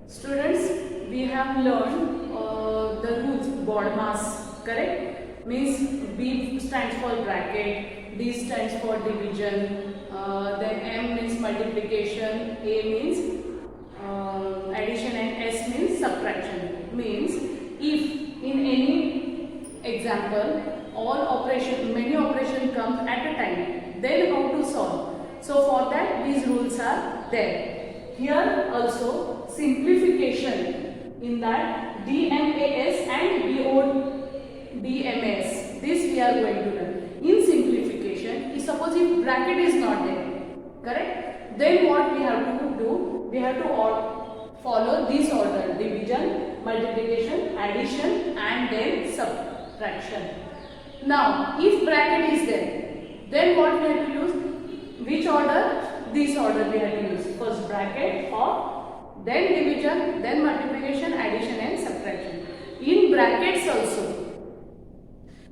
Students, we have learned the rules BODMAS, correct? Means B stands for bracket, D stands for division, then M means multiplication, A means addition, and S means subtraction. Means if in any example many operation comes at a time, then how to solve? So for that these rules are there. Here also simplification, in that DMAS and BODMAS, this we are going to learn. In simplification, suppose if bracket is not there, correct? Then what we have to do? We have to follow this order: division, multiplication, addition, and then subtraction. Now, if bracket is there, then what we have to use? Which order? This order we have to use. First bracket, or then division, then multiplication, addition, and subtraction. In brackets also,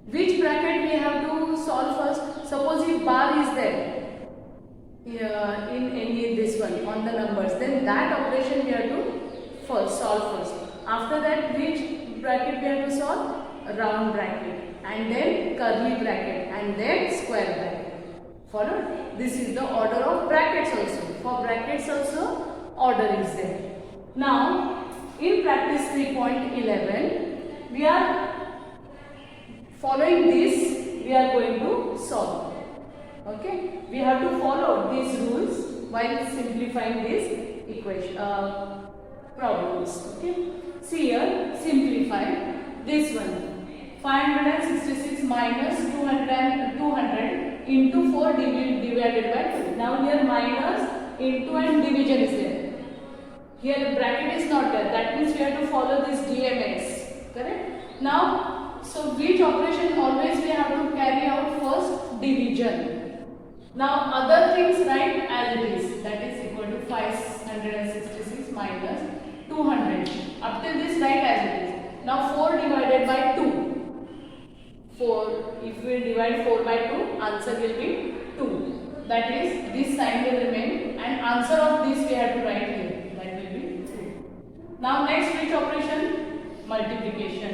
which bracket we have to solve first? Suppose if bar is there in any this one on the numbers, then that operation we have to solve first. After that, which bracket we have to solve? Round bracket, and then curly bracket, and then square bracket. Followed? This is the order of brackets also. For brackets also order is there. Now in practice 3.11 we are following this, we are going to solve. Okay, we have to follow these rules while simplifying this equation problems. Okay, see here, simplify this one. 566 minus 200 into 4 divided by 2. Now here minus, into, and division is there. Here bracket is not there. That means we have to follow this DMX. Correct? Now, so which operation always we have to carry out? First, division. Now other things write as it is. That is equal to 566 minus 200. Up till this write as it is. Now 4 divided by 2. 4, if we divide 4 by 2, answer will be 2. That is, this sign will remain, and answer of this we have to write here. That will be 2. Now next, which operation? Multiplication.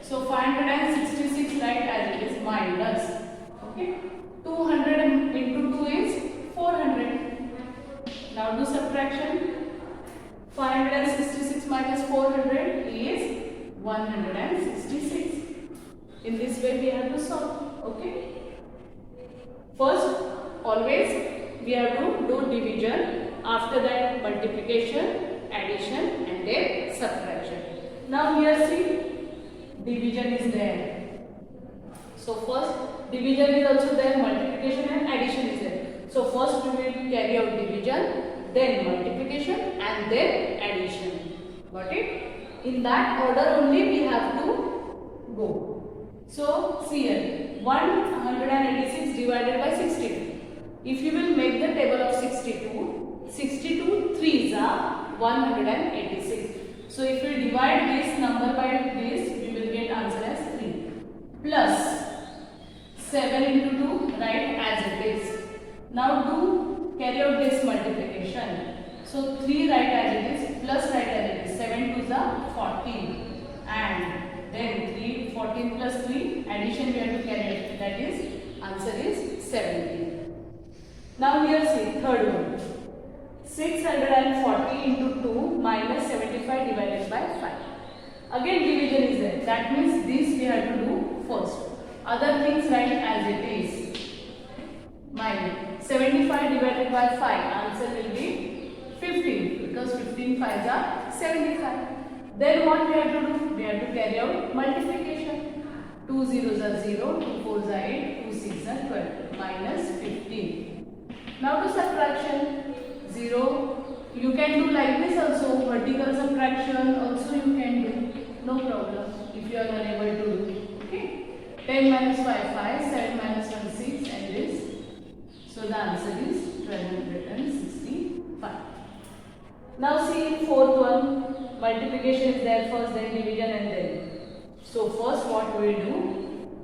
So 566 write as it is minus. Okay. 200 into 2 is 400. Now do subtraction. 566 minus 400 is 166. In this way we have to solve. Okay. First, always we have to do division. After that, multiplication, addition, and then subtraction. Now here see, division is there. So first, division is also there, multiplication and addition is there. So first we will carry out division, then multiplication, and then addition. Got it? In that order only we have to go. So see here, 186 divided by 62. If you will make the table of 62, 62 3s are 186. So if you divide this number by this, we will get answer as 3. Plus 7 into 2, write as it is. Now do carry out this multiplication. So 3 write as it is, plus write as it is. 7 2s are 14. And then 14 plus 3, addition we have to carry out. That is, answer is 17. Now here see, third one. 640 into 2 minus 75 divided by 5. Again division is there. That means this we have to do first. Other things write as it is. Minus 75 divided by 5. Answer will be 15, because 15 5s are 75. Then what we have to do? We have to carry out multiplication. 2 zeros are 0, 2 4s are 8, 2 6s are 12, minus 15. Now to subtraction. 0, you can do like this also, vertical subtraction also you can do, no problem if you are unable to do. Okay. 10 minus 5, 5, 7 minus 1, 6, and this. So the answer is 1265. Now see fourth one, multiplication is there first, then division, and then. So first what we will do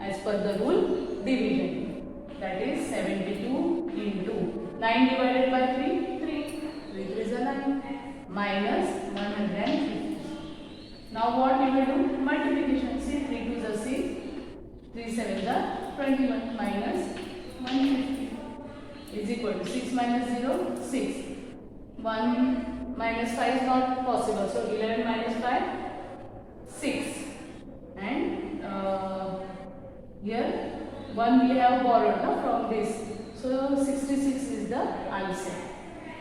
as per the rule, division. That is 72 into 9 divided by 3, 3. 3 is a 9. minus 150. Now what we will do? Multiplication. See, 3 2s are 6, 3 7s are 21 minus 150 is equal to 6 minus 0, 6. 1 minus 5 is not possible. So 11 minus 5, 6. And here 1 we have borrowed from this. So 66 is the answer.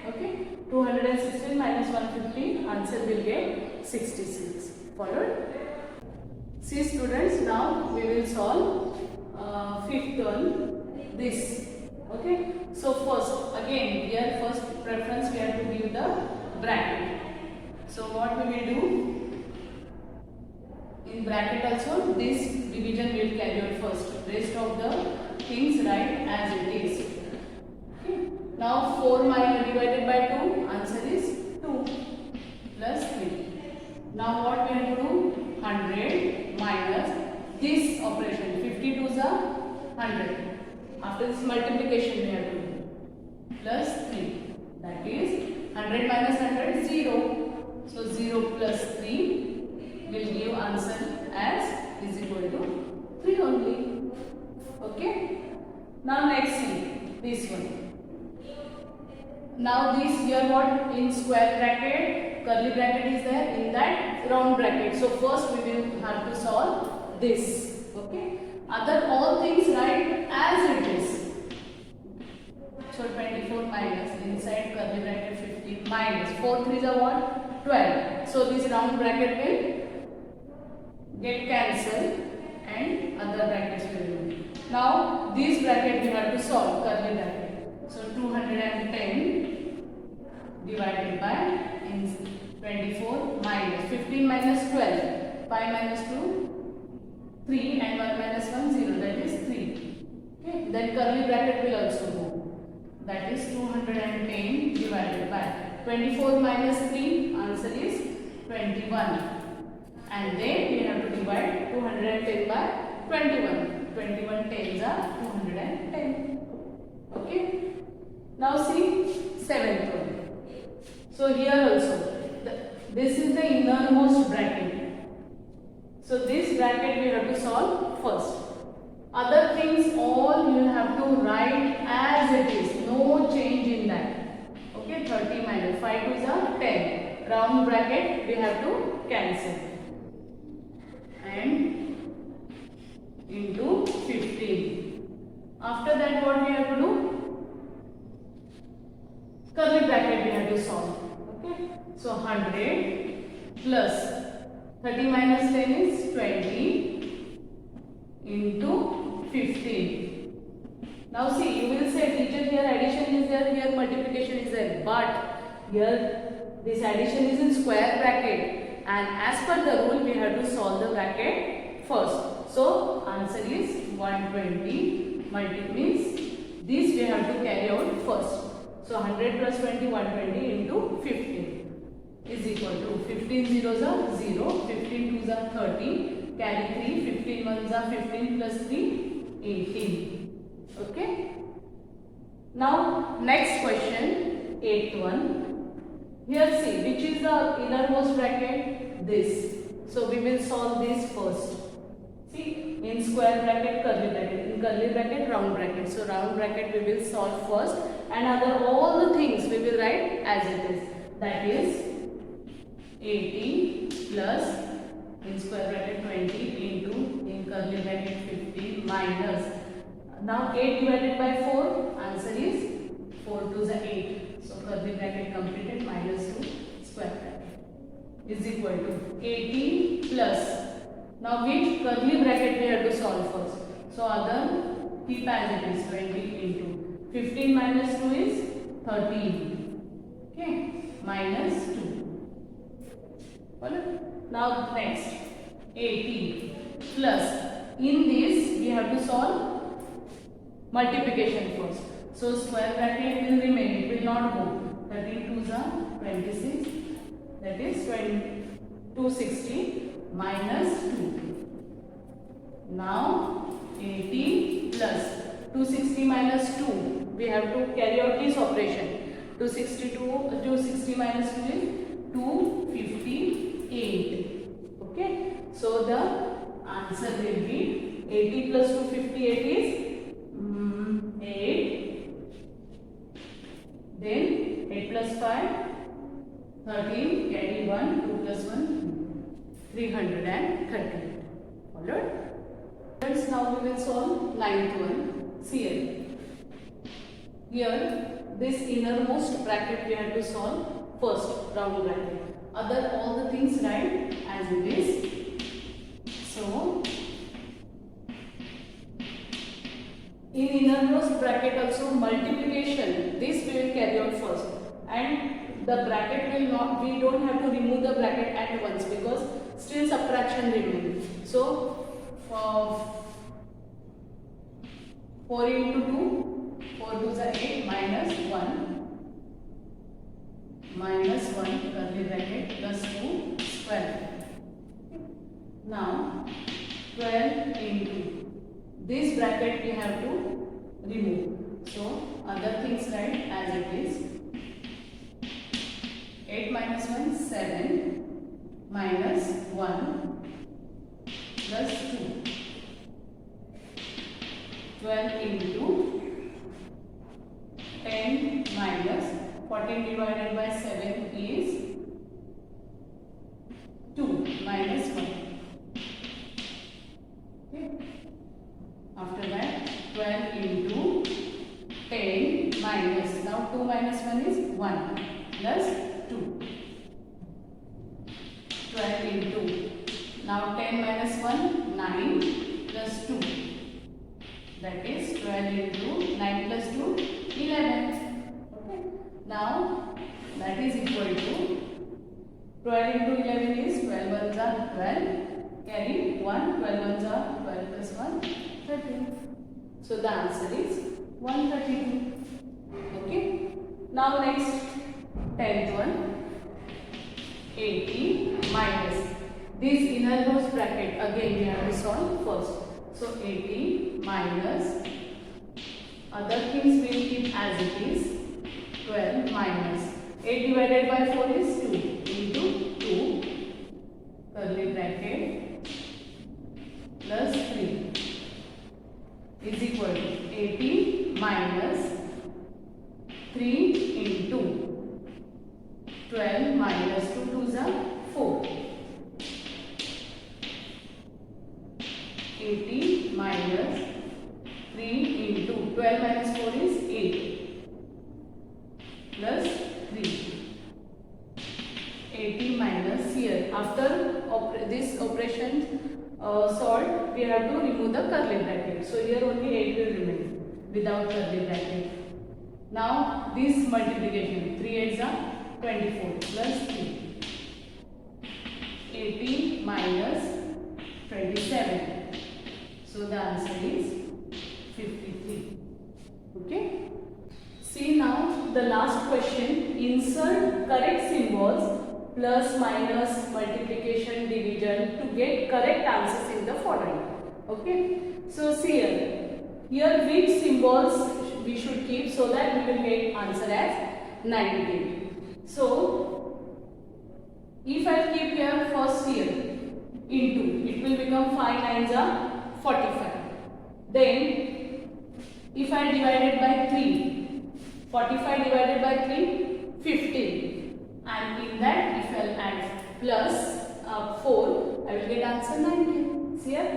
Okay. 216 minus 150, answer will get 66. Followed? See students, now we will solve fifth one, this. Okay. So first, again here first preference we have to give the bracket. So what we will do? In bracket also this division will carry out first. Rest of the things write as it is. Okay. Now 4 divided by 2, answer is 2 plus 3. Now what we have to do? 100 minus this operation. 52 is 100. After this multiplication we have to do plus 3. That is 100 minus 100 0. So 0 plus 3 will give answer as is equal to 3 only. Okay. Now next thing, this one. Now this here what? In square bracket, curly bracket is there, in that round bracket. So first we will have to solve this. Okay. Other all things write as it is. So 24 minus inside curly bracket 15 minus 4 3s are what? 12. So this round bracket will get cancelled and other brackets will remain. Now this bracket we have to solve, curly bracket. So 210 divided by 24 minus 15 minus 12, 5 minus 2, 3 and 1 minus 1, 0, that is 3. Okay. Then curly bracket will also go. That is 210 divided by 24 minus 3, answer is 21. And then we have to divide 210 by 21. 21 tens are 210. Okay. Now see 7th one. So here also, this is the innermost bracket. So this bracket we have to solve first. Other things all you will have to write as it is. No change in that. Okay, 30 minus 5 2s are 10. Round bracket we have to cancel. And into 15. After that what we have to do? Curly bracket we have to solve. Okay. So 100 plus 30 minus 10 is 20 into 15. Now see, you will say teacher here addition is there, here multiplication is there, but here this addition is in square bracket and as per the rule we have to solve the bracket first. So answer is 120 means this we have to carry out first. So 100 plus 20, 120 into 15 is equal to 15 zeros are 0, 15 twos are 30, carry 3, 15 ones are 15 plus 3, 18. Okay. Now next question, 8th one. Here see, which is the innermost bracket? This. So we will solve this first. See, in square bracket, curly bracket, in curly bracket, round bracket. So round bracket we will solve first and other all the things we will write as it is. That is 80 plus in square bracket 20 into in curly bracket 50 minus. Now 8 divided by 4, answer is 4 2s are 8. So curly bracket completed minus 2 square bracket is equal to 80 plus. Now which curly bracket we have to solve first? So other keep as it is 20 into 15 minus 2 is 13. Okay, minus 2. Follow? Now next 80 plus. In this we have to solve multiplication first. So square bracket will remain, it will not go. 13 2s are 26. That is 260 minus 2. Now 80 plus 260 minus 2. We have to carry out this operation. 260 minus 2 is 258. Okay, so the answer will be 80 plus 258 is 8. Then 8 plus 5, 13, carry 1, 2 plus 1, 330. Followed? Friends, now we will solve ninth one. See here, this innermost bracket we have to solve first, round bracket. All the things write as it is. So, in innermost bracket also multiplication, this we will carry out first, and the bracket will not, we don't have to remove the bracket at once because still subtraction remains. So, 4 into 2, 4 2s are 8, minus 1 curly bracket plus 2 12. Now 12 into this bracket we have to remove. So other things write as it is. 8 minus 1 7 minus 1 plus 2. 12 into 10 minus 14 divided by 7 is 2 minus 1. Okay. After that 12 into 10 minus, now 2 minus 1 is 1 plus 2. 12 into, now 10 minus 1 9 plus 2. That is 12 into 9 plus 2 11. Okay. Now that is equal to 12 into 11 is 12 ones are 12. Carry 1, 12 ones are 12 plus 1 13. So the answer is 132. Okay. Now next 10th one. 80 minus this innermost bracket, again we have to solve first. So 80 minus, other things we will keep as it is. 12 minus 8 divided by 4 is 2 into 2 curly bracket plus 3 is equal to 80 minus 3 into 12 minus 2 2s are 4. 80 minus 3 into 12 minus 4 is 8 plus 3. 80 minus here. After this operation solved, we have to remove the curly bracket. So here only 8 will remain without curly bracket. Now this multiplication, 3 8s are 24 plus 3. 80 minus 27. So the answer is 53. Okay. See now the last question. Insert correct symbols plus, minus, multiplication, division to get correct answers in the following. Okay. So see here which symbols we should keep so that we will get answer as 90. So if I keep here first here into, it will become 5 9s are 45. Then if I divide it by 3, 45 divided by 3, 15. And in that if I will add plus 4, I will get answer 19. See here,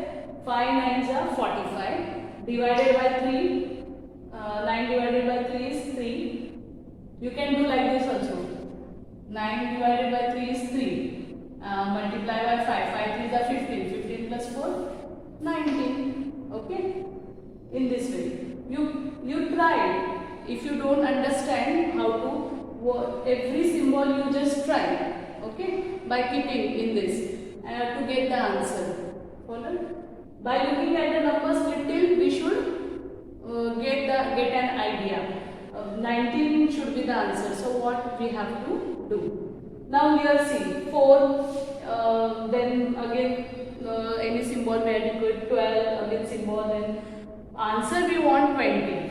5 9s are 45. Divided by 3, 9 divided by 3 is 3. You can do like this also. 9 divided by 3 is 3. Multiply by 5. 5 3s are 15. 15 plus 4, 19. Okay. In this way. You try. If you don't understand how to every symbol, you just try. Okay. By keeping in this to get the answer. Follow? By looking at the numbers little, we should get an idea. 19 should be the answer. So what we have to do? Now here see 4. Then again any symbol may adequate. 12 again symbol. Then answer we want 20.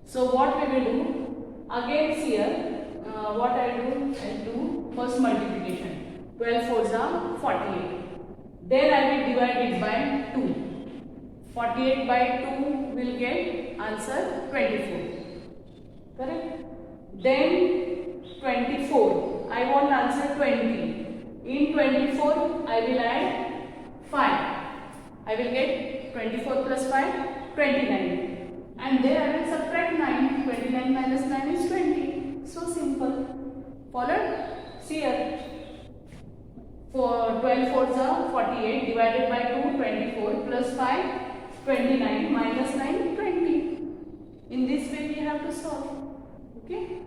So what we will do? Again here what I'll do first multiplication. 12 fours are 48. Then I will divide it by 2. 48 by 2 will get answer 24. Correct? Then 24. I want answer 20. In 24, I will add 5. I will get 24 plus 5, 29. And then I will subtract 9. 29 minus 9 is 20. So simple. Followed? See here. For 12 fours are 48 divided by 2, 24 plus 5, 29 minus 9, 20. In this way we have to solve. Okay.